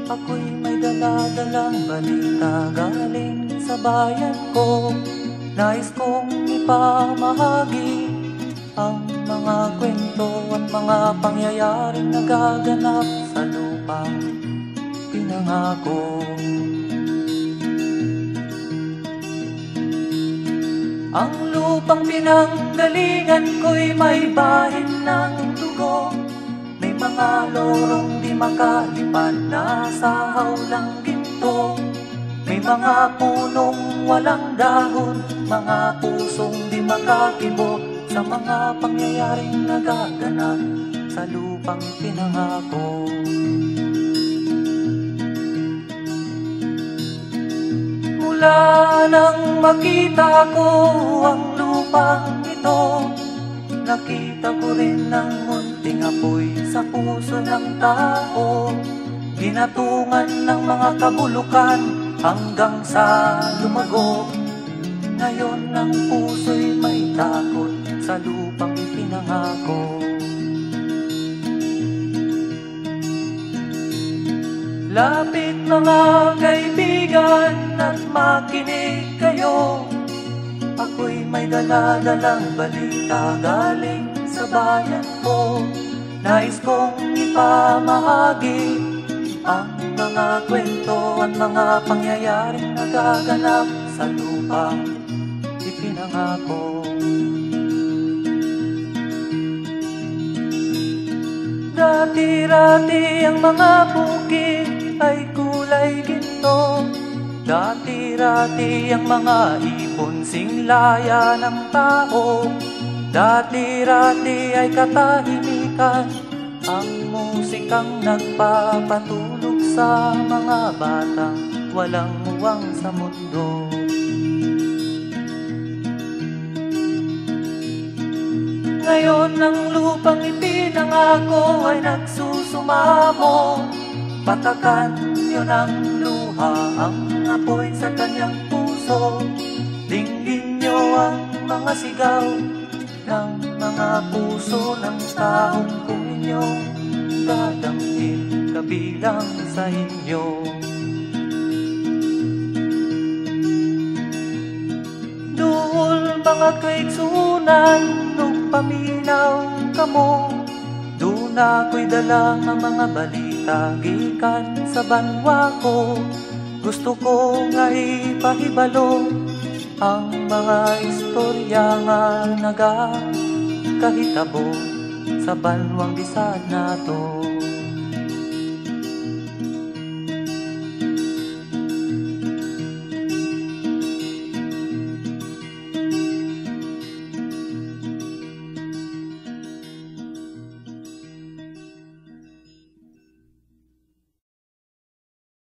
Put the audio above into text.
Ako'y may dala-dalang balita galing sa bayan ko. Nais kong ipamahagi ang mga kwento at mga pangyayaring nagaganap sa lupang pinangako. Ang lupang pinanggalingan ko'y may bahin ng dugo. May mga lorong di makalipad na sa hawlang ginto. May mga punong walang dahon, mga pusong di makakibo sa mga pangyayaring nagaganap sa lupang pinangako. Mula nang makita ko ang lupang ito, nakita ko rin ang munting apoy sa puso ng tao. Ginatungan ng mga kabulukan hanggang sa lumago. Ngayon ang puso'y may takot sa lupang ipinangako. Lapit mga kaibigan at makinig kayo. Ako'y may dala-dalang balita galing sa bayan ko. Nais kong ipamahagi ang mga kwento at mga pangyayaring nagaganap sa lupang ipinangako. Dati-rati ang mga bukid ay kulay ginto. Dati-rati ang mga ibon singlaya ng tao. Dati-rati ay katahimikan ang musikang nagpapatulog sa mga batang walang muwang sa mundo. Ngayon ang lupang ipinangako ay nagsusumamo. Patakan niyo ng luha ang apoy sa kanyang puso. Dinggin niyo ang mga sigaw ng mga puso ng taong kung inyong dadamhin kabilang sa inyo. Duol mga kaigsunan, nung paminaw kamo, doon ako'y dala ng mga balita gikan sa banwa ko. Gusto ko nga ipahibalo ang mga istorya nga nagakahitabo sa banwang bisad nato.